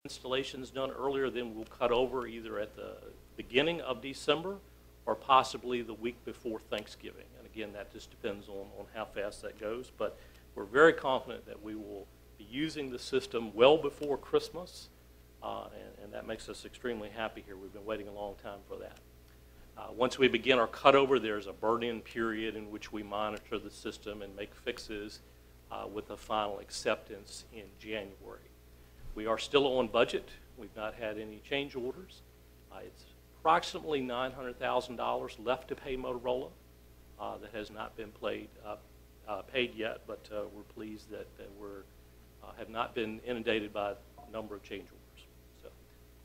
installations done earlier, then we'll cut over either at the beginning of December or possibly the week before Thanksgiving. And again, that just depends on how fast that goes. But we're very confident that we will be using the system well before Christmas, and that makes us extremely happy here. We've been waiting a long time for that. Once we begin our cutover, there's a burn-in period in which we monitor the system and make fixes with a final acceptance in January. We are still on budget. We've not had any change orders. It's approximately $900,000 left to pay Motorola that has not been paid yet, but we're pleased that we have not been inundated by a number of change orders. So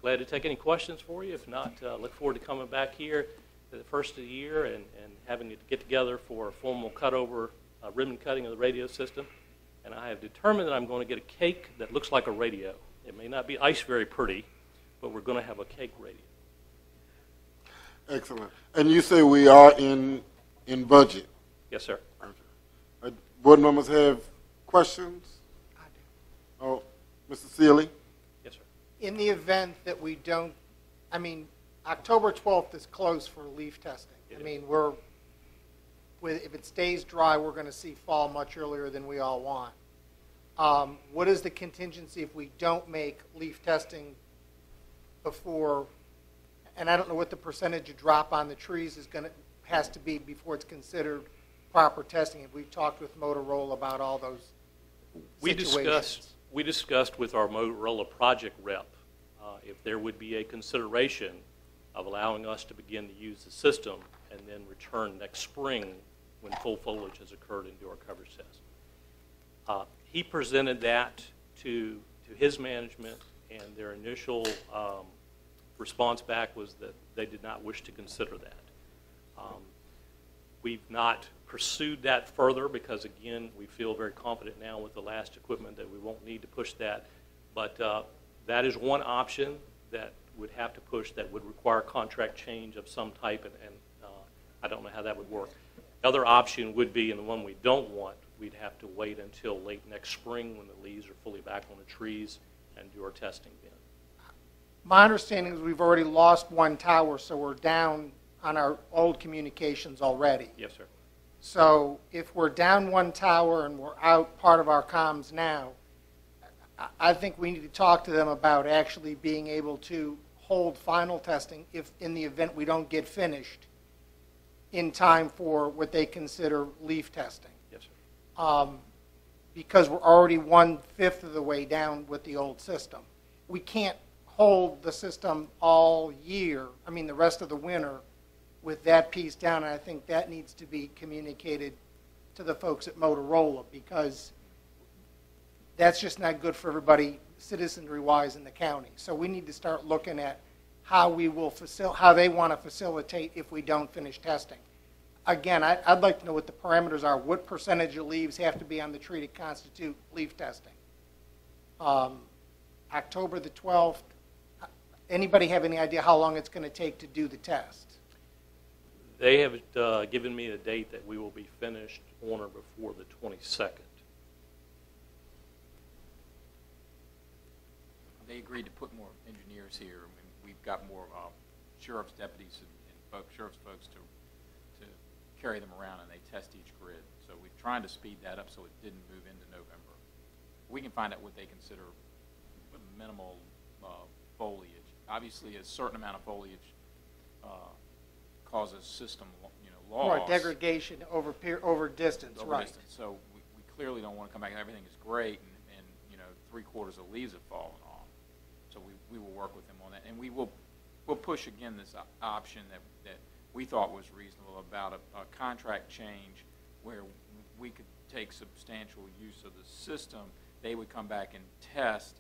glad to take any questions for you. If not, look forward to coming back here at the first of the year and having to get together for a formal cutover, ribbon cutting of the radio system. And I have determined that I'm going to get a cake that looks like a radio. It may not be iced very pretty, but we're going to have a cake radio. Excellent. And you say we are in budget? Yes, sir. Board members have questions? I do. Oh, Mr. Seeley? Yes, sir. In the event that we don't, I mean, October 12th is closed for leaf testing. I mean, if it stays dry, we're going to see fall much earlier than we all want. What is the contingency if we don't make leaf testing before, and I don't know what the percentage of drop on the trees has to be before it's considered proper testing? Have we talked with Motorola about all those situations? We discussed with our Motorola project rep if there would be a consideration of allowing us to begin to use the system and then return next spring when full foliage has occurred and do our coverage test. He presented that to his management, and their initial response back was that they did not wish to consider that. We've not pursued that further because, again, we feel very confident now with the last equipment that we won't need to push that. But that is one option that would have to push, that would require contract change of some type, and I don't know how that would work. The other option would be, and the one we don't want, we'd have to wait until late next spring when the leaves are fully back on the trees and do our testing then. My understanding is we've already lost one tower, so we're down on our old communications already. Yes, sir. So if we're down one tower and we're out part of our comms now, I think we need to talk to them about actually being able to hold final testing if in the event we don't get finished in time for what they consider leaf testing. Yes, sir. Because we're already 1/5 of the way down with the old system. We can't hold the system all year, I mean the rest of the winter, with that piece down, and I think that needs to be communicated to the folks at Motorola, because that's just not good for everybody citizenry-wise in the county. So we need to start looking at how we will how they want to facilitate if we don't finish testing. Again, I'd like to know what the parameters are. What percentage of leaves have to be on the tree to constitute leaf testing? October the 12th. Anybody have any idea how long it's going to take to do the test? They have given me a date that we will be finished on or before the 22nd. They agreed to put more engineers here, and we've got more sheriff's deputies and sheriff's folks to carry them around, and they test each grid. So we're trying to speed that up so it didn't move into November. We can find out what they consider minimal foliage. Obviously, a certain amount of foliage causes system, loss. Right, degradation over distance, right. Distance. So we clearly don't want to come back and everything is great, and 3/4 of leaves have fallen off. So we will work with them on that, and we'll push again this option that we thought was reasonable about a contract change where we could take substantial use of the system. They would come back and test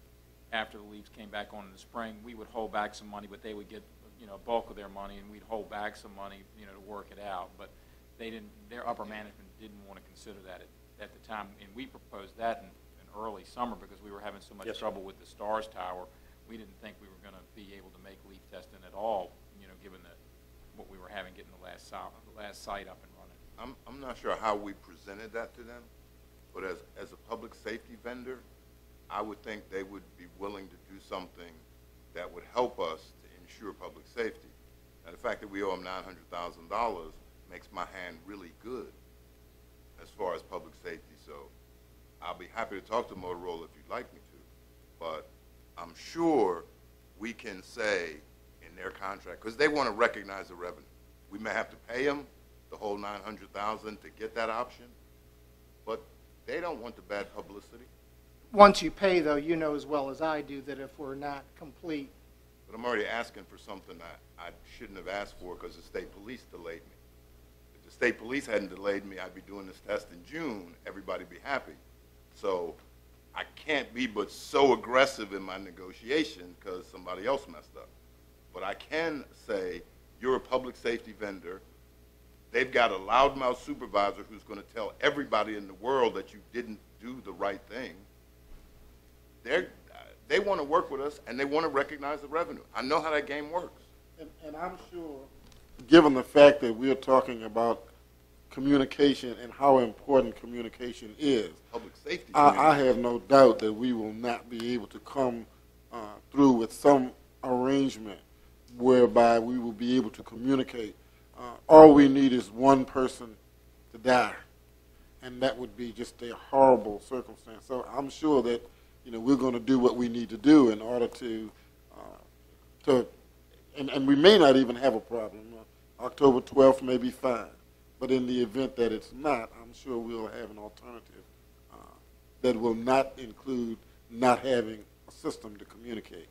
after the leaves came back on in the spring. We would hold back some money, but they would get a bulk of their money, and we'd hold back some money to work it out. But they didn't. Their upper management didn't want to consider that at the time, and we proposed that in early summer because we were having so much trouble with the STARS tower. We didn't think we were going to be able to make leaf testing at all, given what we were having getting the last site up and running. I'm not sure how we presented that to them, but as a public safety vendor, I would think they would be willing to do something that would help us to ensure public safety. And the fact that we owe them $900,000 makes my hand really good as far as public safety. So I'll be happy to talk to Motorola if you'd like me to. But I'm sure we can say in their contract, because they want to recognize the revenue. We may have to pay them the whole $900,000 to get that option, but they don't want the bad publicity. Once you pay, though, you know as well as I do that if we're not complete, But I'm already asking for something I shouldn't have asked for because the state police delayed me. If the state police hadn't delayed me, I'd be doing this test in June. Everybody'd be happy. So I can't be but so aggressive in my negotiation because somebody else messed up. But I can say, you're a public safety vendor. They've got a loudmouth supervisor who's going to tell everybody in the world that you didn't do the right thing. They want to work with us, and they want to recognize the revenue. I know how that game works. And I'm sure, given the fact that we're talking about communication and how important communication is, Public safety. I have no doubt that we will not be able to come through with some arrangement whereby we will be able to communicate. All we need is one person to die, and that would be just a horrible circumstance. So I'm sure that we're going to do what we need to do in order to and we may not even have a problem. October 12th may be fine, but in the event that it's not, I'm sure we'll have an alternative that will not include not having a system to communicate.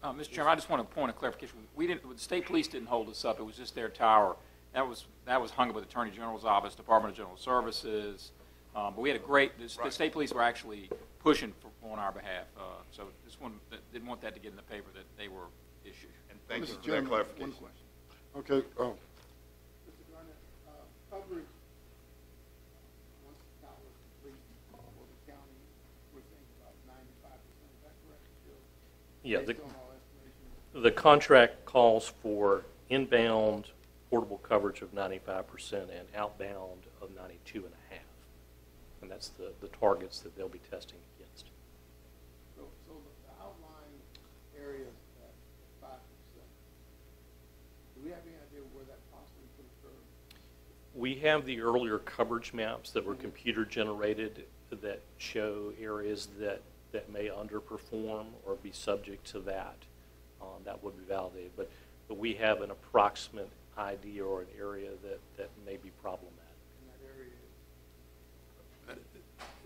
Mr. Chairman, I just want a point of clarification. The state police didn't hold us up. It was just their tower. That was hung up with the Attorney General's office, Department of General Services. But we had a great. The state police were actually pushing on our behalf. So this one didn't want that to get in the paper that they were issued. And thank you Mr. for Chairman, that clarification. one question. Okay. Mr. Garnett, coverage, once the tower is complete for the county, we're thinking about 95%. Is that correct? Still, Yeah, based on all estimations? the contract calls for inbound portable coverage of 95% and outbound of 92.5%. And that's the targets that they'll be testing against. So the outlying areas at 5%, do we have any idea where that possibly could occur? We have the earlier coverage maps that were computer generated that show areas that may underperform or be subject to that. That would be validated. But we have an approximate idea or an area that may be problematic. In that area?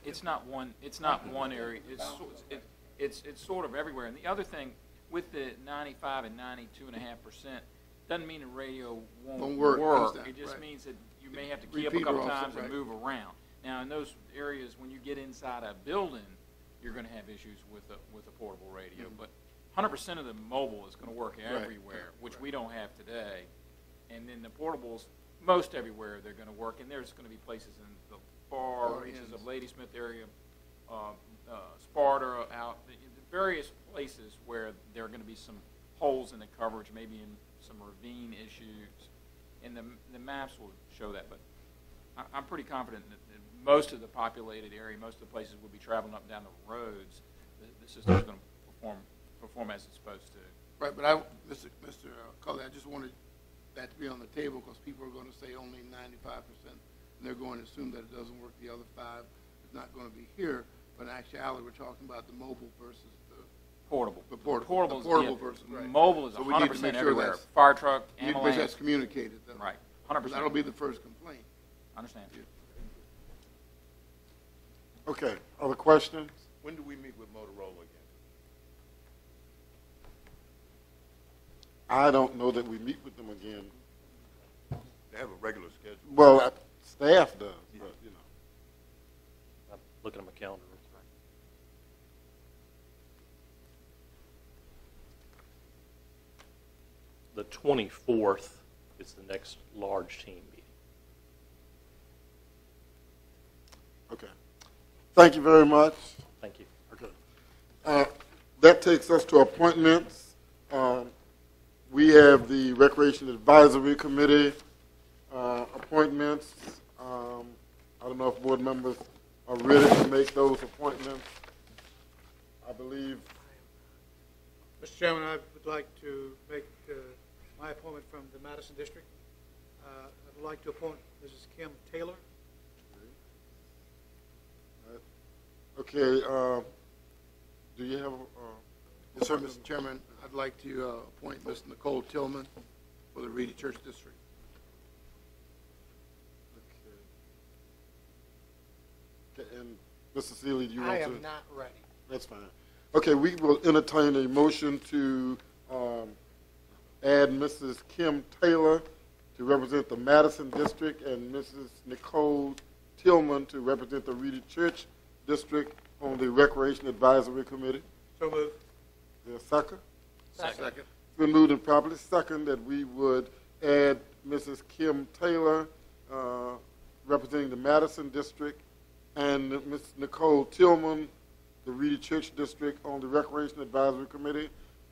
It's not one. It's not one area. It's sort of everywhere. And the other thing with the 95 and 92.5% doesn't mean the radio won't work. It just Right. means that you may have to key up a Repeater couple also, times right. and move around. Now, in those areas, when you get inside a building, you're going to have issues with a portable radio. But 100% of the mobile is going to work everywhere, which we don't have today. And then the portables, most everywhere, they're going to work. And there's going to be places in the far reaches of Ladysmith area, Sparta, out the various places where there are going to be some holes in the coverage, maybe in some ravine issues, and the maps will show that. But I'm pretty confident that most of the populated area, most of the places we'll be traveling up and down the roads, the system's going to perform as it's supposed to. Right, but Mr. Cully, I just wanted that to be on the table because people are going to say only 95%, and they're going to assume that it doesn't work. The other 5 is not going to be here. But in actuality, we're talking about the mobile versus the Portable. The portable. Portable, The portable yeah, versus, right. Mobile is So we need to 100% make sure everywhere. that's- Fire truck, You need to make sure that's ambulance. communicated, though. Right, 100%. That'll be the first complaint. Understand. Okay. Other questions? When do we meet with Motorola again? I don't know that we meet with them again. They have a regular schedule. Well, staff does, but I'm looking at my calendar. The 24th is the next large team meeting. Okay. Thank you very much. Thank you. Okay. That takes us to appointments. We have the Recreation Advisory Committee appointments. I don't know if board members are ready to make those appointments. I believe. Mr. Chairman, I would like to make my appointment from the Madison District. I would like to appoint Mrs. Kim Taylor. Okay, do you have, Yes, sir, Mr. Chairman, I'd like to appoint Ms. Nicole Tillman for the Reedy Church District. okay, and Mr. Seeley, do you want I to? am not ready. That's fine. Okay, we will entertain a motion to add Mrs. Kim Taylor to represent the Madison District and Mrs. Nicole Tillman to represent the Reedy Church District on the Recreation Advisory Committee. So moved. Is there a second? Second. It's been moved and properly second that we would add Mrs. Kim Taylor representing the Madison District and Ms. Nicole Tillman, the Reedy Church District, on the Recreation Advisory Committee.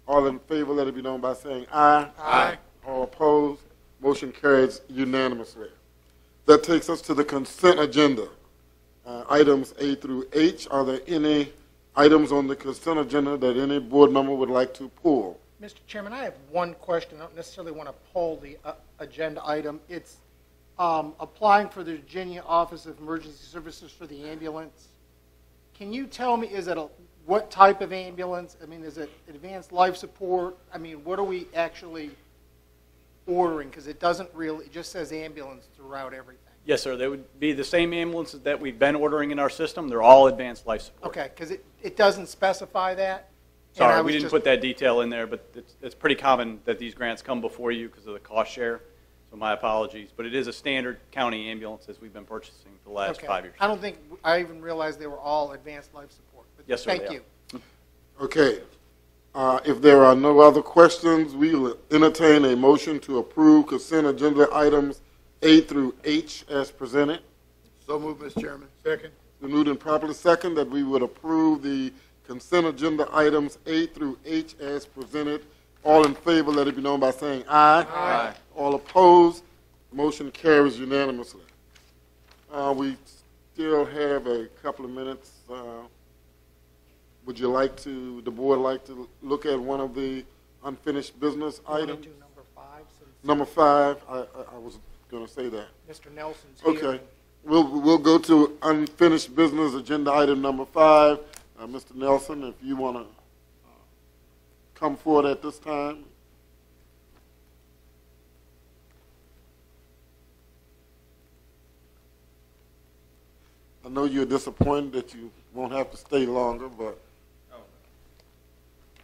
All in favor, let it be known by saying aye. Aye. All opposed, motion carries unanimously. That takes us to the consent agenda. Items A through H. Are there any items on the consent agenda that any board member would like to pull? Mr. Chairman, I have one question. I don't necessarily want to pull the agenda item. It's applying for the Virginia Office of Emergency Services for the ambulance. Can you tell me, is it what type of ambulance? I mean, is it advanced life support? I mean, what are we actually ordering? Because it doesn't really, it just says ambulance throughout everything. Yes, sir. They would be the same ambulances that we've been ordering in our system. They're all advanced life support. Okay, because it doesn't specify that. And Sorry, I we was didn't just- put that detail in there, but it's pretty common that these grants come before you because of the cost share. So my apologies. But it is a standard county ambulance as we've been purchasing for the last Okay. 5 years. I don't think I even realized they were all advanced life support. But Yes, sir, thank they you. Okay. If there are no other questions, we will entertain a motion to approve consent agenda items A through H as presented. So moved, Mr. Chairman. Second. We moved and properly second that we would approve the consent agenda items A through H as presented. All in favor, let it be known by saying aye. Aye. All opposed, motion carries unanimously. We still have a couple of minutes. Would you like to, the board like to look at one of the unfinished business You wanna items? do number 5 since Number 5, I was going to say that. Mr. Nelson's here. Okay. We'll go to unfinished business agenda item number 5. Mr. Nelson, if you want to come forward at this time. I know you're disappointed that you won't have to stay longer, but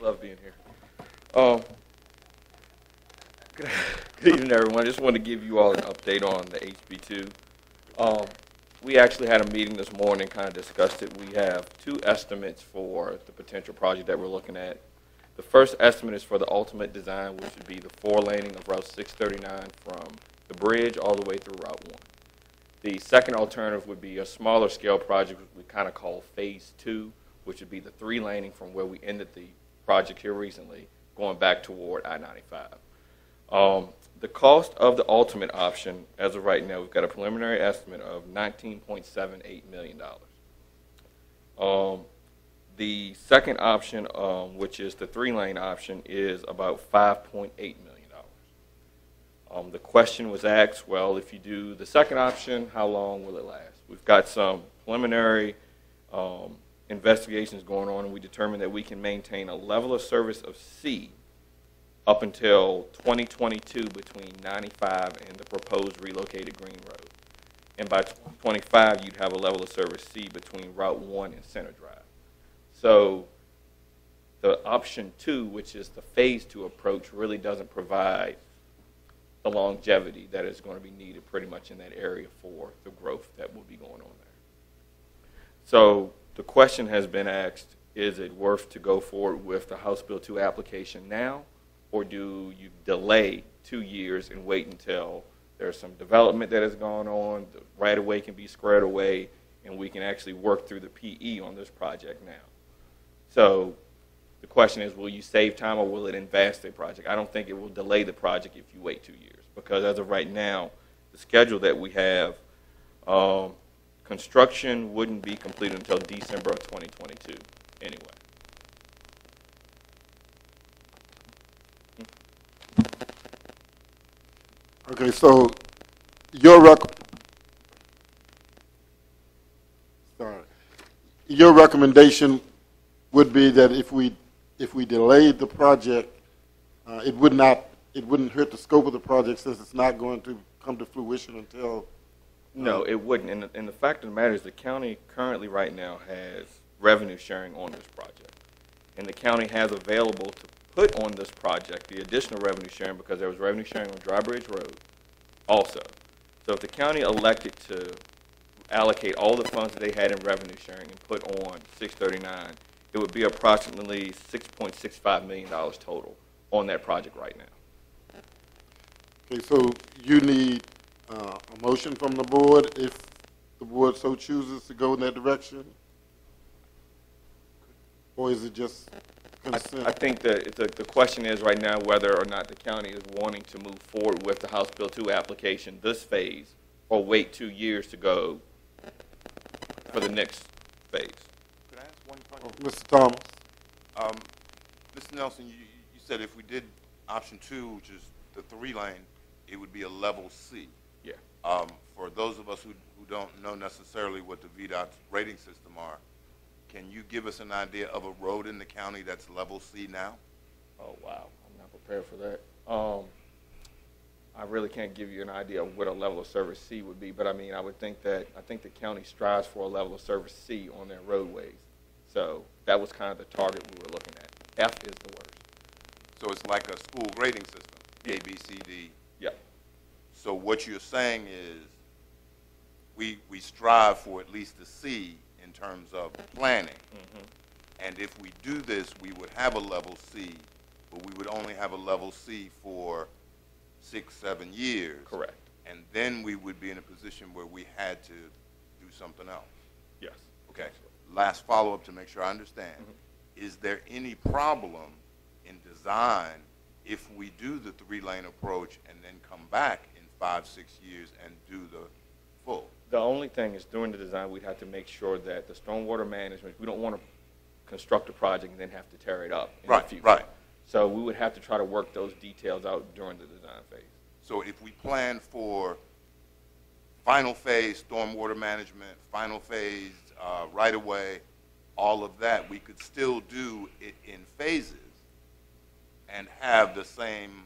Love being here. Good evening, everyone. I just wanted to give you all an update on the HB2. We actually had a meeting this morning, kind of discussed it. We have 2 estimates for the potential project that we're looking at. The first estimate is for the ultimate design, which would be the 4-laning of Route 639 from the bridge all the way through Route 1. The second alternative would be a smaller scale project, which we kind of call Phase 2, which would be the 3-laning from where we ended the project here recently, going back toward I-95. The cost of the ultimate option, as of right now, we've got a preliminary estimate of $19.78 million. The second option, which is the 3-lane option, is about $5.8 million. The question was asked, well, if you do the second option, how long will it last? We've got some preliminary investigations going on, and we determined that we can maintain a level of service of C up until 2022 between 95 and the proposed relocated Green Road. And by 2025, you'd have a level of service C between Route 1 and Center Drive. So the option 2, which is the Phase 2 approach, really doesn't provide the longevity that is going to be needed pretty much in that area for the growth that will be going on there. So the question has been asked, is it worth to go forward with the House Bill 2 application now, or do you delay 2 years and wait until there's some development that has gone on, the right-of-way can be squared away, and we can actually work through the PE on this project now? So the question is, will you save time or will it advance the project? I don't think it will delay the project if you wait 2 years, because as of right now, the schedule that we have construction wouldn't be completed until December of 2022 anyway. Okay, so your your recommendation would be that if we delayed the project, it wouldn't hurt the scope of the project since it's not going to come to fruition until. No, it wouldn't. And the fact of the matter is the county currently right now has revenue sharing on this project. And the county has available to put on this project the additional revenue sharing because there was revenue sharing on Dry Bridge Road also. So if the county elected to allocate all the funds that they had in revenue sharing and put on 639, it would be approximately $6.65 million total on that project right now. Okay, so you need a motion from the board if the board so chooses to go in that direction? Or is it just consent? I think that the question is right now whether or not the county is wanting to move forward with the House Bill 2 application this phase or wait 2 years to go for the next phase. Could I ask one question? Mr. Thomas? Mr. Nelson, you said if we did option 2, which is the 3-lane, it would be a level C. Yeah. For those of us who don't know necessarily what the VDOT's rating system are, can you give us an idea of a road in the county that's level C now? Oh, wow. I'm not prepared for that. I really can't give you an idea of what a level of service C would be, but I mean, I think the county strives for a level of service C on their roadways. So that was kind of the target we were looking at. F is the worst. So it's like a school grading system, A, B, C, D. Yeah. So what you're saying is we strive for at least a C in terms of planning. Mm-hmm. And if we do this, we would have a level C, but we would only have a level C for 6-7 years. Correct. And then we would be in a position where we had to do something else. Yes. Okay. Last follow-up to make sure I understand. Mm-hmm. Is there any problem in design if we do the 3-lane approach and then come back in 5-6 years and do the full? The only thing is during the design, we'd have to make sure that the stormwater management, we don't want to construct a project and then have to tear it up in the future. Right. So we would have to try to work those details out during the design phase. So if we plan for final phase stormwater management, final phase right-of-way, all of that, we could still do it in phases and have the same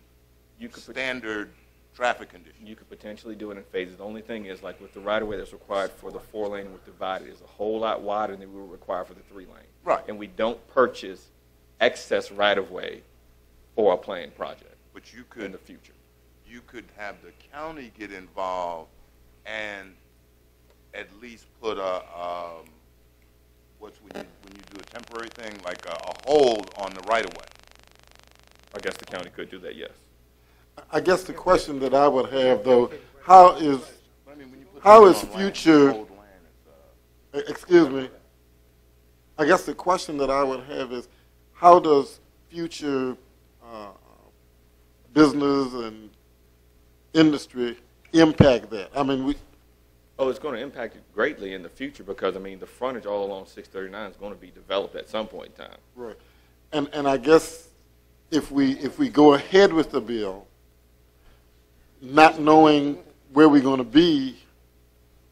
standard traffic conditions. You could potentially do it in phases. The only thing is, like with the right-of-way that's required for the 4-lane with divided is a whole lot wider than we would require for the 3-lane. Right. And we don't purchase excess right-of-way for a planned project. But you could, in the future, you could have the county get involved and at least put a what's when you do a temporary thing, like a hold on the right-of-way. I guess the county could do that. Yes. I guess the question that I would have, though, how is future, excuse me, I guess the question that I would have is, how does future business and industry impact that? I mean, Oh, it's going to impact it greatly in the future because, I mean, the frontage all along 639 is going to be developed at some point in time. right. And I guess if we go ahead with the bill, not knowing where we're going to be,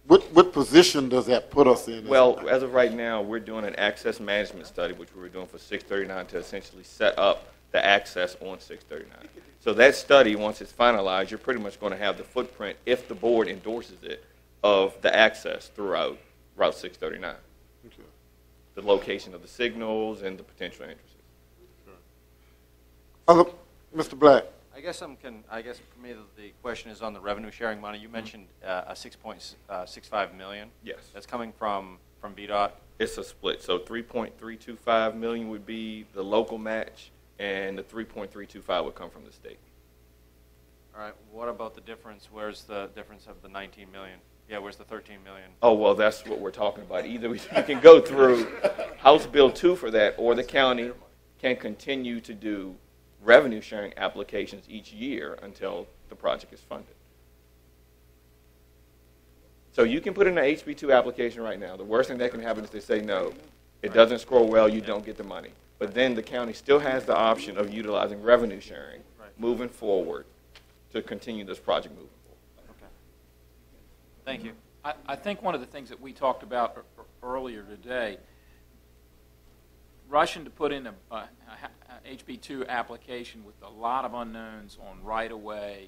what position does that put us in? Well, as of right now, we're doing an access management study, which we were doing for 639 to essentially set up the access on 639. So that study, once it's finalized, you're pretty much going to have the footprint, if the board endorses it, of the access throughout Route 639. Okay. The location of the signals and the potential entrances. Mr. Black. I guess for me the question is on the revenue sharing money. You mentioned a 6.65 million. Yes. That's coming from VDOT. It's a split. So 3.325 million would be the local match, and the 3.325 would come from the state. All right. What about the difference? Where's the difference of the 19 million? Yeah, where's the 13 million? Oh, well, that's what we're talking about. Either you can go through House Bill 2 for that, or the county can continue to do revenue sharing applications each year until the project is funded. So you can put in an HB2 application right now. The worst thing that can happen is they say no. It doesn't score well, you don't get the money. But then the county still has the option of utilizing revenue sharing moving forward to continue this project moving forward. Okay. Thank you. I think one of the things that we talked about earlier today, rushing to put in a HB2 application with a lot of unknowns on right-of-way,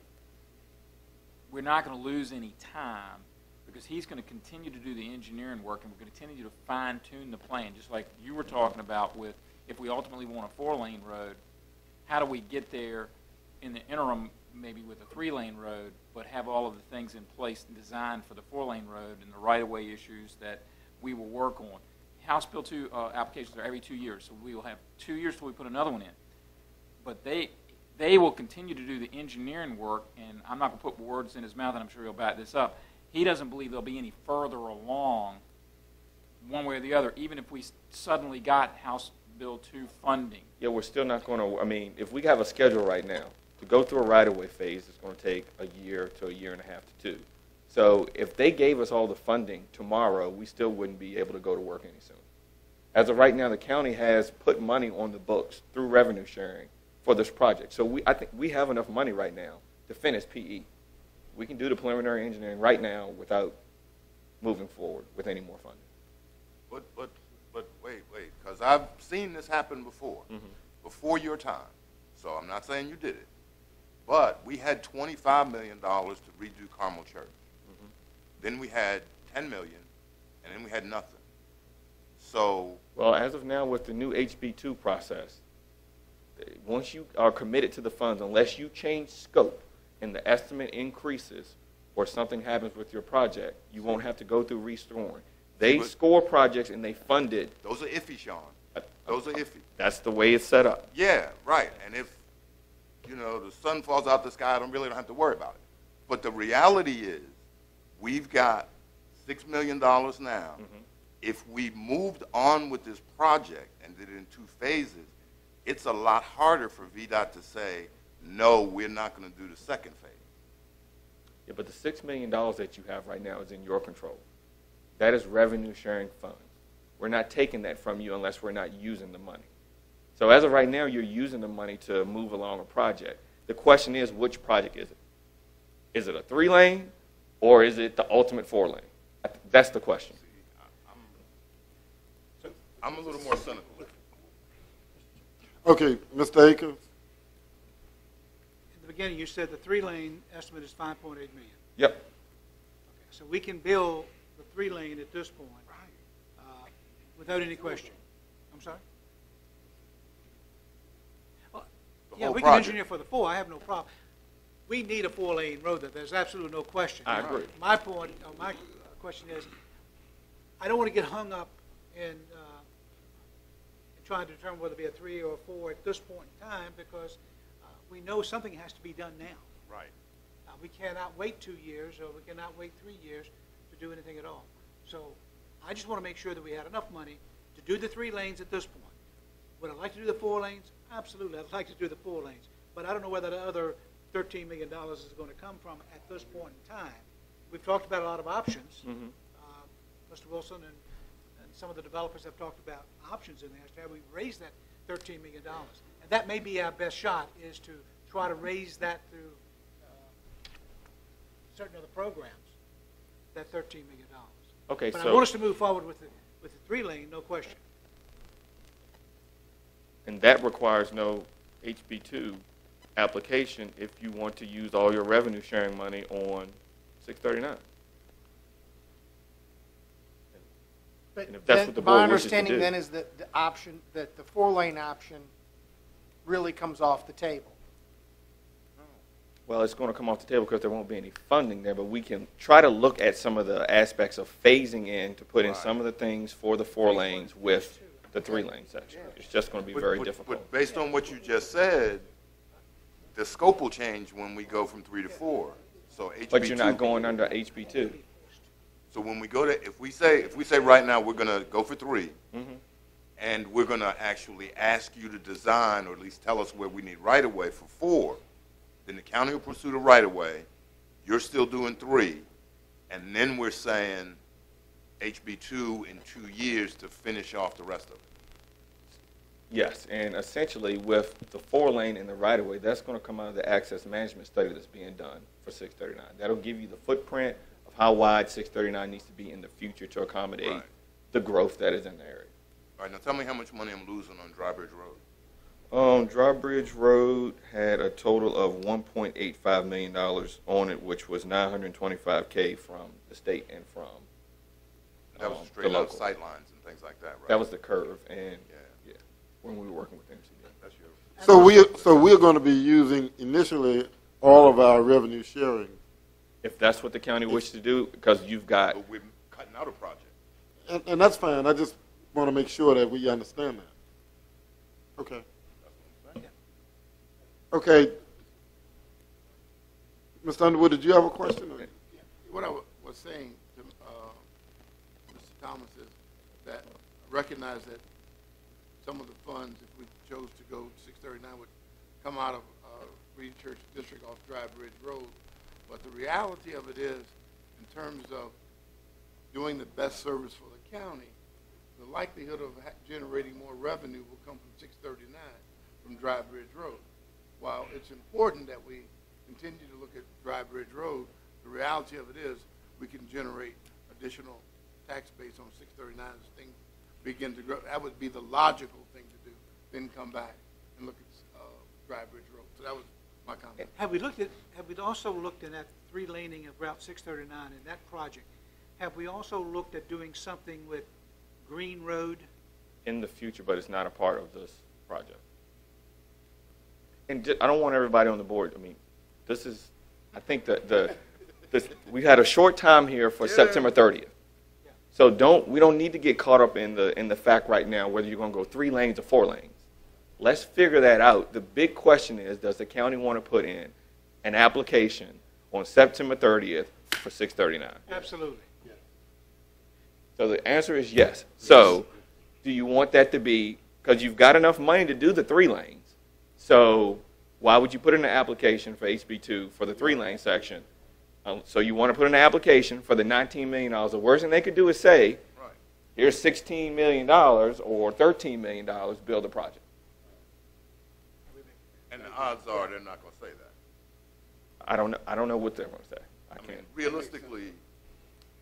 we're not going to lose any time because he's going to continue to do the engineering work, and we're going to continue to fine-tune the plan, just like you were talking about with if we ultimately want a 4-lane road, how do we get there in the interim maybe with a 3-lane road, but have all of the things in place and designed for the 4-lane road and the right-of-way issues that we will work on. House Bill 2 applications are every 2 years, so we will have 2 years till we put another one in. But they will continue to do the engineering work, and I'm not going to put words in his mouth, and I'm sure he'll back this up. He doesn't believe they'll be any further along one way or the other, even if we suddenly got House Bill 2 funding. Yeah, we're still not going to, I mean, if we have a schedule right now, to go through a right-of-way phase, it's going to take a year to a year and a half to 2. So if they gave us all the funding tomorrow, we still wouldn't be able to go to work any sooner. As of right now, the county has put money on the books through revenue sharing for this project. So I think we have enough money right now to finish PE. We can do the preliminary engineering right now without moving forward with any more funding. But wait, because I've seen this happen before, before your time. So I'm not saying you did it. But we had $25 million to redo Carmel Church. Then we had $10 million, and then we had nothing. So, well, as of now, with the new HB2 process, once you are committed to the funds, unless you change scope and the estimate increases or something happens with your project, you won't have to go through restoring. They score projects and they fund it. Those are iffy, Sean. Those are iffy. That's the way it's set up. Yeah, right. And if, you know, the sun falls out the sky, I don't have to worry about it. But the reality is, we've got $6 million now. If we moved on with this project and did it in 2 phases, it's a lot harder for VDOT to say, no, we're not going to do the second phase. Yeah, but the $6 million that you have right now is in your control. That is revenue sharing funds. We're not taking that from you unless we're not using the money. So as of right now, you're using the money to move along a project. The question is, which project is it? Is it a 3-lane or is it the ultimate 4-lane? That's the question. I'm a little more cynical. Okay, Mr. Akers. In the beginning, you said the 3-lane estimate is $5.8 million. Yep. Okay, so we can build the 3-lane at this point without any question. I'm sorry? Well, yeah, we can engineer for the 4. I have no problem. We need a 4-lane road there. There's absolutely no question. I agree. My point, my question is, I don't want to get hung up in trying to determine whether it be a 3 or a 4 at this point in time because we know something has to be done now. Right. We cannot wait 2 years or we cannot wait 3 years to do anything at all. So I just want to make sure that we had enough money to do the 3 lanes at this point. Would I like to do the 4 lanes? Absolutely, I'd like to do the 4 lanes. But I don't know where that other $13 million is going to come from at this point in time. We've talked about a lot of options. Mr. Wilson and some of the developers have talked about options in there. So we raise that $13 million. And that may be our best shot is to try to raise that through certain other programs, that $13 million. Okay, but so I want us to move forward with the 3-lane, no question. And that requires no HB2 application if you want to use all your revenue sharing money on 639. But And if that's then what the my board wishes to understanding do. then is that the option, that the 4-lane option really comes off the table. Well, it's going to come off the table because there won't be any funding there, but we can try to look at some of the aspects of phasing in to put in some of the things for the 4 lanes with the 3-lane section. It's just going to be very difficult. But based on what you just said, the scope will change when we go from 3 to 4. So HB2. But you're not going under HB2. So when we go to, if we say right now we're going to go for 3, and we're going to actually ask you to design or at least tell us where we need right-of-way for 4, then the county will pursue the right-of-way. You're still doing 3, and then we're saying HB2 in 2 years to finish off the rest of it. Yes, and essentially with the 4-lane and the right-of-way, that's going to come out of the access management study that's being done for 639. That'll give you the footprint of how wide 639 needs to be in the future to accommodate Right. the growth that is in the area. All right, now tell me how much money I'm losing on Drawbridge Road. Drawbridge Road had a total of $1.85 million on it, which was $925K from the state and from That was the straight out local. sight lines and things like that, right? That was the curve, and Yeah. when we were working with MCD. That's your, So we're going to be using initially all of our revenue sharing. If that's what the county wishes to do, because you've got, but we're cutting out a project. And that's fine. I just want to make sure that we understand that. Okay. Okay. Mr. Underwood, did you have a question? Or? What I was saying to Mr. Thomas is that I recognize that some of the funds, if we chose to go 639, would come out of Reed Church District off Dry Bridge Road. But the reality of it is, in terms of doing the best service for the county, the likelihood of generating more revenue will come from 639 from Dry Bridge Road. While it's important that we continue to look at Dry Bridge Road, the reality of it is we can generate additional tax base on 639 as things begin to grow. That would be the logical thing to do. Then come back and look at Dry Bridge Road. So that was my comment. Have we also looked at that 3-laning of Route 639 in that project? Have we also looked at doing something with Green Road? in the future, but it's not a part of this project. And I don't want everybody on the board, I mean, this is, I think that we had a short time here for September 30th. So we don't need to get caught up in the fact right now whether you're going to go 3 lanes or 4 lanes. Let's figure that out. The big question is, does the county want to put in an application on September 30th for 639? Absolutely. So the answer is yes. So do you want that to be, because you've got enough money to do the 3 lanes, so why would you put in an application for HB2 for the 3-lane section? So you want to put in an application for the $19 million. The worst thing they could do is say, Right. here's $16 million or $13 million, build a project. And the odds are they're not going to say that. I don't know what they're going to say. I I mean, can't. realistically,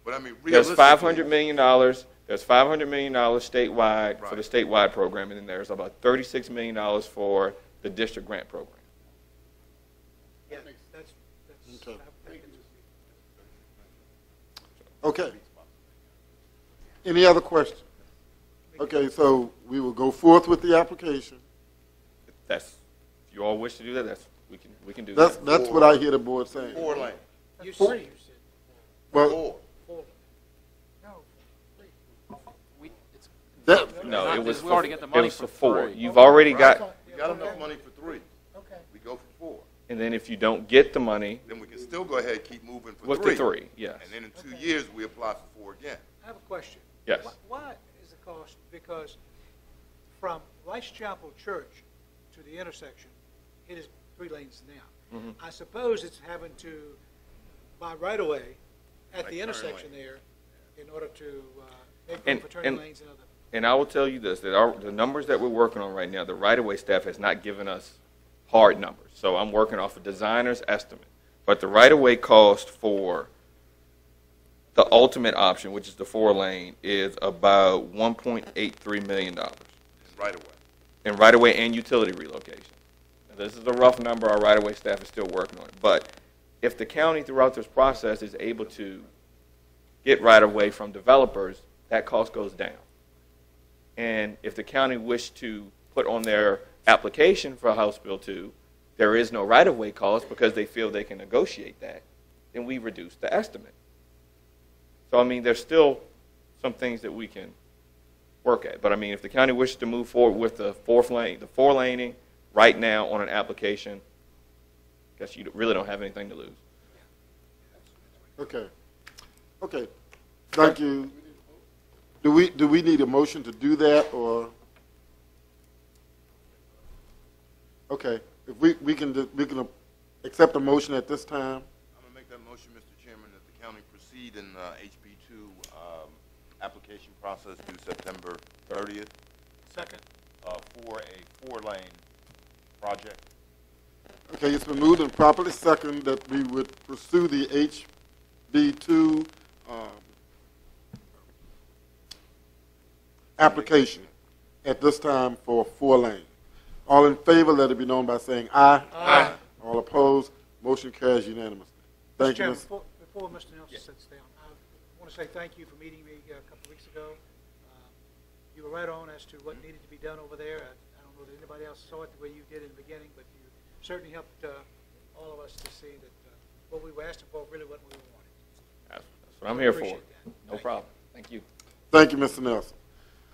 but I mean, There's realistically. $500 million. There's $500 million statewide for the Right. statewide program, and then there's about $36 million for the district grant program. Yeah, that's Okay. Okay. Any other questions? Okay, so we will go forth with the application. If you all wish to do that, we can do That's that. that's what I hear the board saying. 4 lanes. You Four. said, Well, 4. that, No, it was We already got the money it was for for 4. 3. You've already got, You got enough money for 3. Okay. We go for 4. and then if you don't get the money, Then we can still go ahead and keep moving for with 3. the 3, yes. And then in 2 years, we apply for 4 again. I have a question. Yes. Why is the cost? Because from Rice Chapel Church to the intersection, it is 3 lanes now. Mhm. I suppose it's having to buy right away at Like the turn intersection lane. there in order to make room And- for turning and- lanes and other. And I will tell you this, that the numbers that we're working on right now, the right-of-way staff has not given us hard numbers. So I'm working off a designer's estimate. But the right-of-way cost for the ultimate option, which is the 4-lane, is about $1.83 million And right away. in right-of-way and utility relocation. Now, this is a rough number. Our right-of-way staff is still working on it. But if the county throughout this process is able to get right-of-way from developers, that cost goes down. And if the county wished to put on their application for House Bill 2, there is no right-of-way cost because they feel they can negotiate that, then we reduce the estimate. So, I mean, there's still some things that we can work at. But, I mean, if the county wishes to move forward with the 4-laning right now on an application, I guess you really don't have anything to lose. okay. Okay. Thank you. Do we need a motion to do that, or? Okay, if we can accept a motion at this time. I'm going to make that motion, Mr. Chairman, that the county proceed proceed in the HB2 application process through September 30th Second. for a 4-lane project. Okay, it's been moved and properly second that we would pursue the HB2 application at this time for 4-lane. All in favor, let it be known by saying aye. Aye. All opposed, motion carries unanimously. Thank you, Chairman, Mr. before Mr. Nelson sits down, I want to say thank you for meeting me a couple of weeks ago. You were right on as to what needed to be done over there. I don't know that anybody else saw it the way you did in the beginning, but you certainly helped all of us to see that what we were asking for really wasn't what we wanted. That's what I'm here for. Appreciate that. No problem. Thank you. Thank you, Mr. Nelson.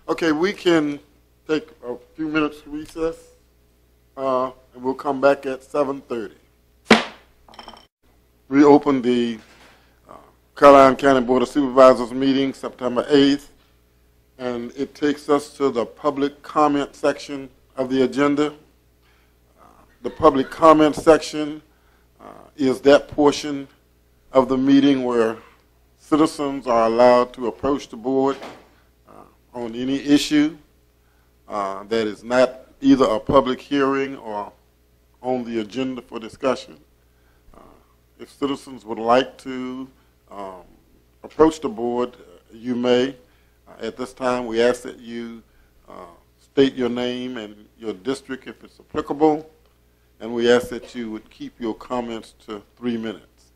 Okay, we can take a few minutes recess, and we'll come back at 7:30. Reopen the Caroline County Board of Supervisors meeting September 8th, and it takes us to the public comment section of the agenda. The public comment section is that portion of the meeting where citizens are allowed to approach the board on any issue that is not either a public hearing or on the agenda for discussion. If citizens would like to approach the board, you may. At this time, we ask that you state your name and your district if it's applicable, and we ask that you would keep your comments to 3 minutes.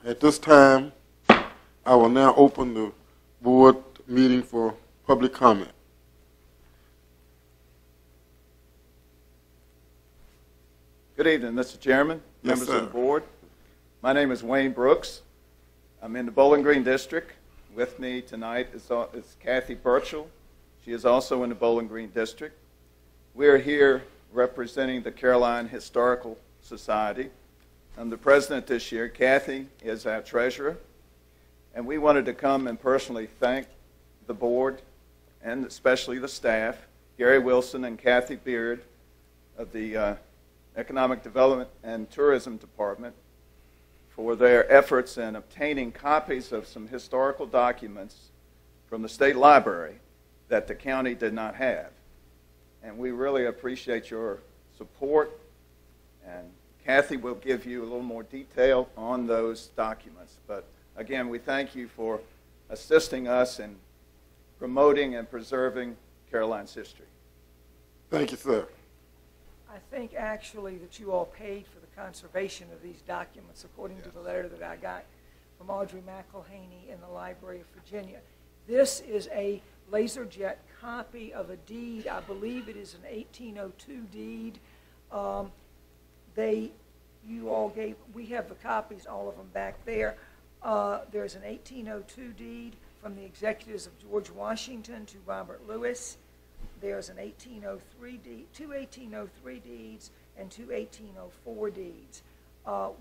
At this time, I will now open the board meeting for public comment. Good evening, Mr. Chairman, Yes, members sir. of the board. My name is Wayne Brooks. I'm in the Bowling Green District. With me tonight is Kathy Burchell. She is also in the Bowling Green District. We are here representing the Caroline Historical Society. I'm the president this year. Kathy is our treasurer. And we wanted to come and personally thank the board and especially the staff, Gary Wilson and Kathy Beard of the Economic Development and Tourism Department, for their efforts in obtaining copies of some historical documents from the state library that the county did not have. And we really appreciate your support, and Kathy will give you a little more detail on those documents. But again, we thank you for assisting us in promoting and preserving Caroline's history. Thank you, sir. I think actually that you all paid for the conservation of these documents according to the letter that I got from Audrey McElhaney in the Library of Virginia. This is a laserjet copy of a deed. I believe it is an 1802 deed. We have the copies, all of them back there. There's an 1802 deed from the executives of George Washington to Robert Lewis. There's an 1803 deed, two 1803 deeds, and two 1804 deeds.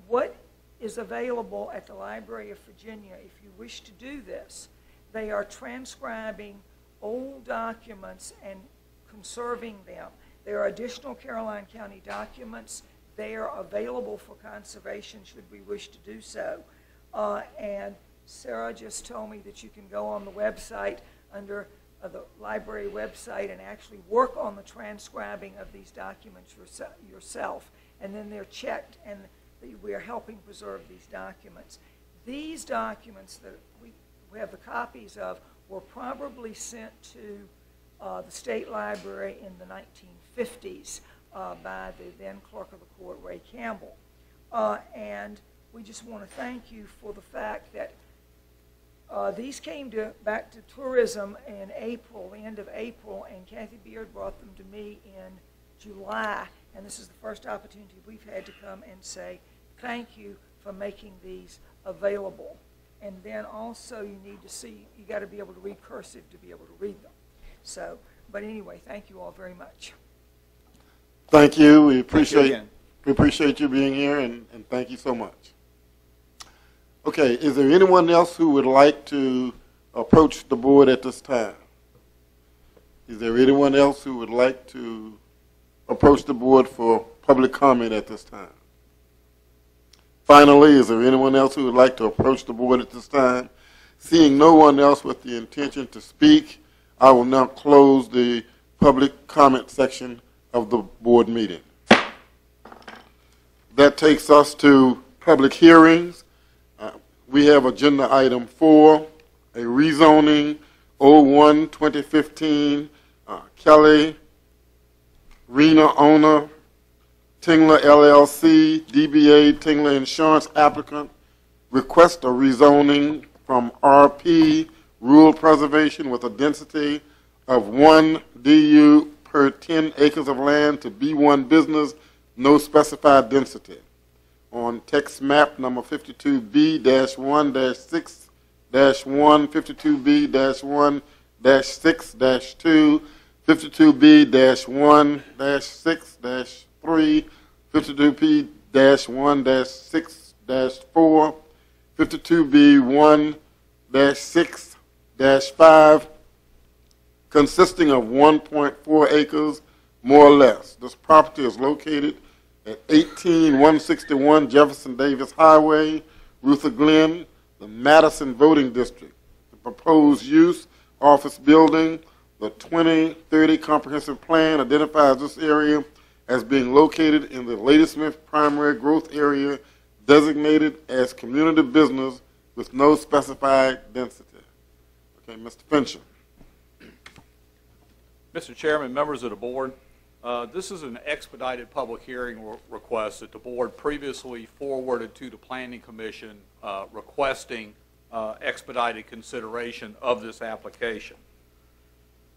What is available at the Library of Virginia, if you wish to do this, they are transcribing old documents and conserving them. There are additional Caroline County documents. They are available for conservation should we wish to do so. And Sarah just told me that you can go on the website under the library website and actually work on the transcribing of these documents yourself. And then they're checked, and we are helping preserve these documents. These documents that we have the copies of were probably sent to the state library in the 1950s by the then clerk of the court, Ray Campbell. And we just want to thank you for the fact that these came back to tourism in April, the end of April, and Kathy Beard brought them to me in July. And this is the first opportunity we've had to come and say thank you for making these available. And then also you need to see, you got to be able to read cursive to be able to read them. So, but anyway, thank you all very much. Thank you. We appreciate again. we appreciate you being here, and thank you so much. Okay, is there anyone else who would like to approach the board at this time? Is there anyone else who would like to approach the board for public comment at this time? Finally, is there anyone else who would like to approach the board at this time? Seeing no one else with the intention to speak, I will now close the public comment section of the board meeting. That takes us to public hearings. We have agenda item 4, a rezoning 01-2015 Kelly Rena owner, Tingler LLC, DBA Tingler Insurance applicant, request a rezoning from RP, rural preservation with a density of 1 DU per 10 acres of land, to B1 business, no specified density. On text map number 52B-1-6-1, 52B-1-6-2, 52B-1-6-3, 52B-1-6-4, 52B-1-6-5, consisting of 1.4 acres, more or less. This property is located at 18161 Jefferson Davis Highway, Ruther Glen, the Madison Voting District. The proposed use, office building. The 2030 comprehensive plan identifies this area as being located in the Ladysmith primary growth area, designated as community business with no specified density. Okay, Mr. Fincher. Mr. Chairman, members of the board, this is an expedited public hearing request that the board previously forwarded to the Planning Commission requesting expedited consideration of this application.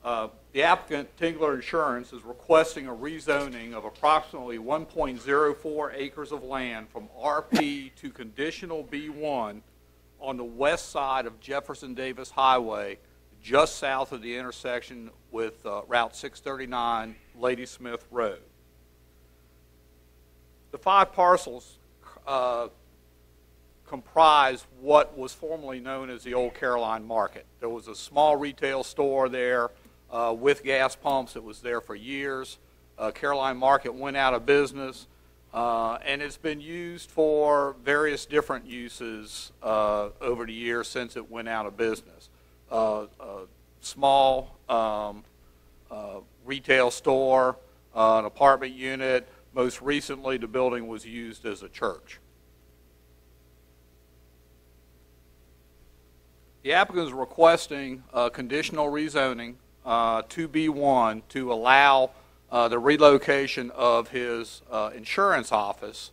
The applicant, Tingler Insurance, is requesting a rezoning of approximately 1.04 acres of land from RP to conditional B1 on the west side of Jefferson Davis Highway, just south of the intersection with Route 639, Ladysmith Road. The 5 parcels comprise what was formerly known as the Old Caroline Market. There was a small retail store there with gas pumps. It was there for years. Caroline Market went out of business, and it's been used for various different uses over the years since it went out of business. Small retail store, an apartment unit. Most recently, the building was used as a church. The applicant is requesting conditional rezoning to B1 to allow the relocation of his insurance office,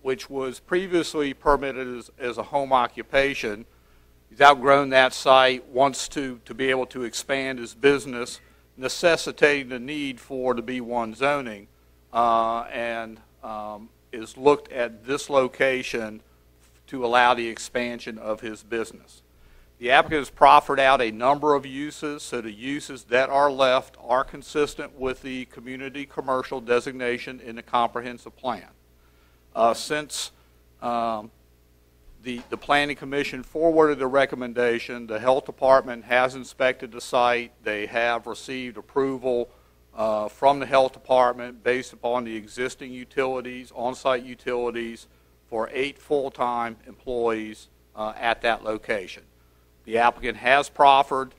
which was previously permitted as a home occupation. He's outgrown that site, wants to be able to expand his business, necessitating the need for the B1 zoning, and is looked at this location to allow the expansion of his business. The applicant has proffered out a number of uses, so the uses that are left are consistent with the community commercial designation in the comprehensive plan. Since the Planning Commission forwarded the recommendation, the Health Department has inspected the site. They have received approval from the Health Department based upon the existing utilities, on-site utilities, for 8 full-time employees at that location. The applicant has proffered,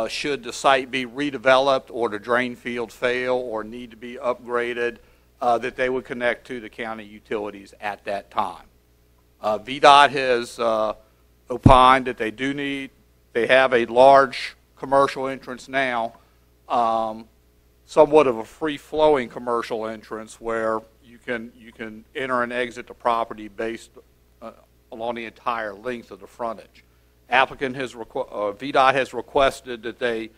should the site be redeveloped or the drain field fail or need to be upgraded, that they would connect to the county utilities at that time. VDOT has opined that they have a large commercial entrance now, somewhat of a free-flowing commercial entrance where you can enter and exit the property based along the entire length of the frontage. Applicant has VDOT has requested that they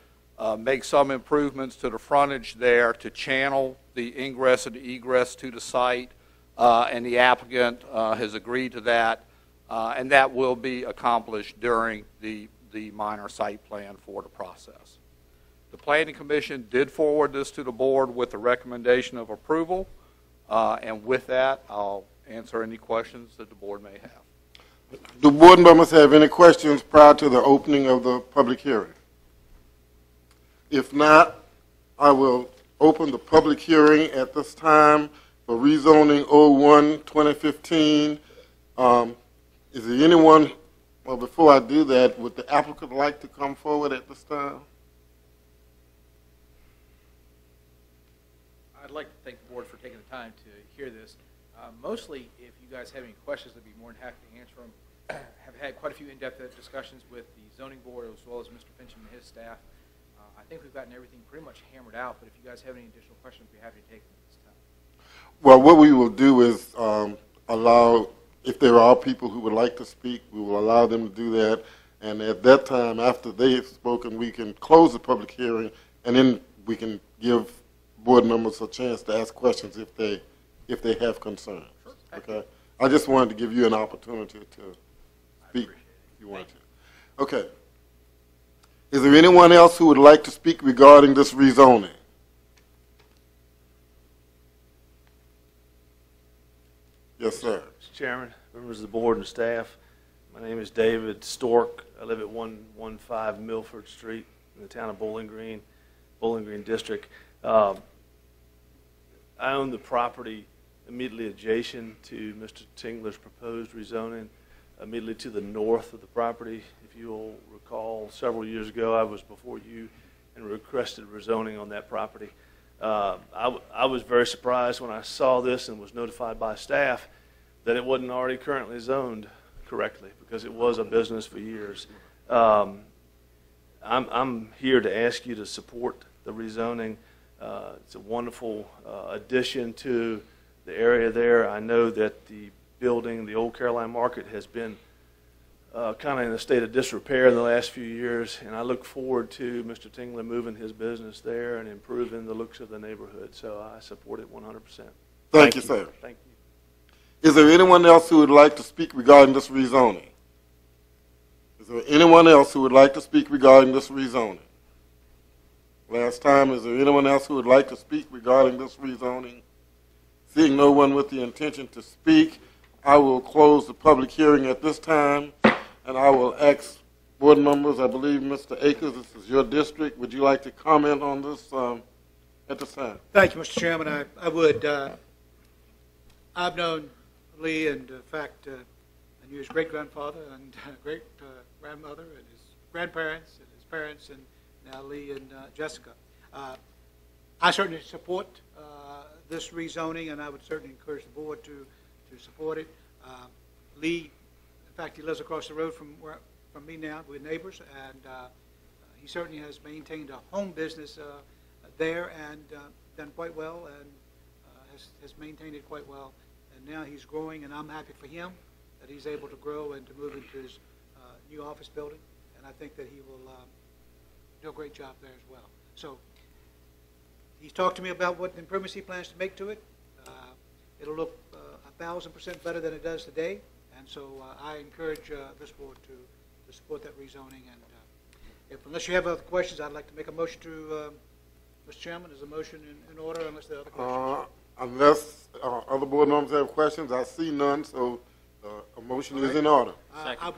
make some improvements to the frontage there to channel the ingress and egress to the site, and the applicant has agreed to that, and that will be accomplished during the minor site plan for the process. The Planning Commission did forward this to the board with the recommendation of approval, and with that, I'll answer any questions that the board may have. Do board members have any questions prior to the opening of the public hearing? If not, I will open the public hearing at this time for rezoning 01-2015. Is there anyone, well, before I do that, would the applicant like to come forward at this time? I'd like to thank the board for taking the time to hear this. Mostly, if you guys have any questions, I'd be more than happy to answer them. Have had quite a few in-depth discussions with the zoning board as well as Mr. Fincham and his staff. I think we've gotten everything pretty much hammered out, but if you guys have any additional questions, I'd be happy to take them at this time. Well, what we will do is allow, if there are people who would like to speak, we will allow them to do that. And at that time, after they have spoken, we can close the public hearing, and then we can give board members a chance to ask questions if they have concerns. Sure. Okay. I just wanted to give you an opportunity to speak if you want to. Okay. Is there anyone else who would like to speak regarding this rezoning? Yes, sir. Mr. Chairman, members of the board and staff, my name is David Stork. I live at 115 Milford Street in the town of Bowling Green District. I own the property immediately adjacent to Mr. Tingler's proposed rezoning, immediately to the north of the property. If you'll recall, several years ago, I was before you and requested rezoning on that property. I was very surprised when I saw this and was notified by staff that it wasn't already currently zoned correctly, because it was a business for years. I'm here to ask you to support the rezoning. It's a wonderful addition to the area there. I know that the building, the old Caroline Market, has been kind of in a state of disrepair in the last few years, and I look forward to Mr. Tingler moving his business there and improving the looks of the neighborhood. So I support it 100%. Thank you, sir. Thank you. Is there anyone else who would like to speak regarding this rezoning? Is there anyone else who would like to speak regarding this rezoning? Last time, is there anyone else who would like to speak regarding this rezoning? Seeing no one with the intention to speak, I will close the public hearing at this time, and I will ask board members, I believe Mr. Akers, this is your district. Would you like to comment on this at this time? Thank you, Mr. Chairman. I would. I've known Lee, and in fact, I knew his great-grandfather and great-grandmother and his grandparents and his parents, and now Lee and Jessica. I certainly support this rezoning, and I would certainly encourage the board to support it. Lee, in fact, he lives across the road from me now. We're neighbors, and he certainly has maintained a home business there and done quite well, and has maintained it quite well. And now he's growing, and I'm happy for him that he's able to grow and to move into his new office building. And I think that he will do a great job there as well. So he's talked to me about what improvements he plans to make to it. It'll look 1,000% better than it does today. And so I encourage this board to support that rezoning. And unless you have other questions, I'd like to make a motion to, Mr. Chairman, is a motion in order unless there are other questions? Unless other board members have questions, I see none, so a motion is in order. Second.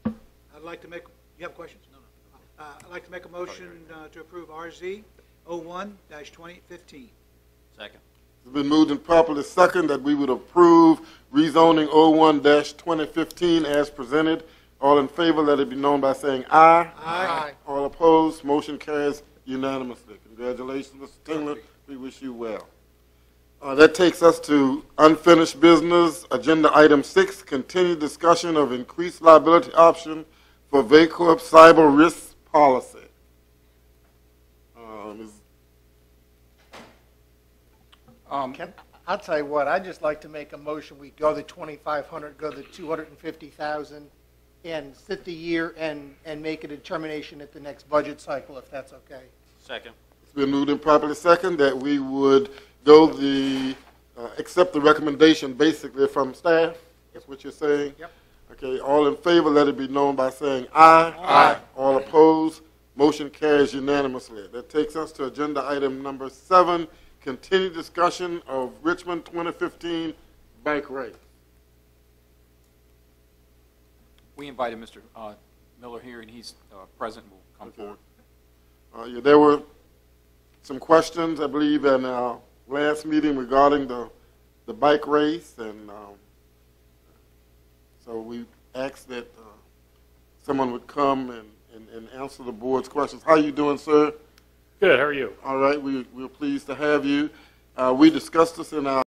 I'd like to make, you have questions? No. I'd like to make a motion to approve RZ 01-2015. Second. It's been moved and properly second that we would approve rezoning 01-2015 as presented. All in favor, let it be known by saying aye. Aye. All opposed, motion carries unanimously. Congratulations, Mr. Tingler. We wish you well. That takes us to unfinished business. Agenda item 6, continued discussion of increased liability option for VACORP cyber risk policy. I'll tell you what, I'd just like to make a motion, we go to 2,500, go to 250,000, and sit the year and make a determination at the next budget cycle, if that's okay. Second. It's been moved and properly second that we would go accept the recommendation basically from staff. That's what you're saying? Yep. Okay, all in favor, let it be known by saying aye. Aye. All opposed, motion carries unanimously. That takes us to agenda item number 7, continued discussion of Richmond 2015 bike race. We invited Mr. Miller here, and he's present and will come forward. There were some questions, I believe, in our last meeting regarding the the bike race, and so we asked that someone would come and answer the board's questions. How are you doing, sir? Good. How are you? All right. We're pleased to have you. We discussed this in our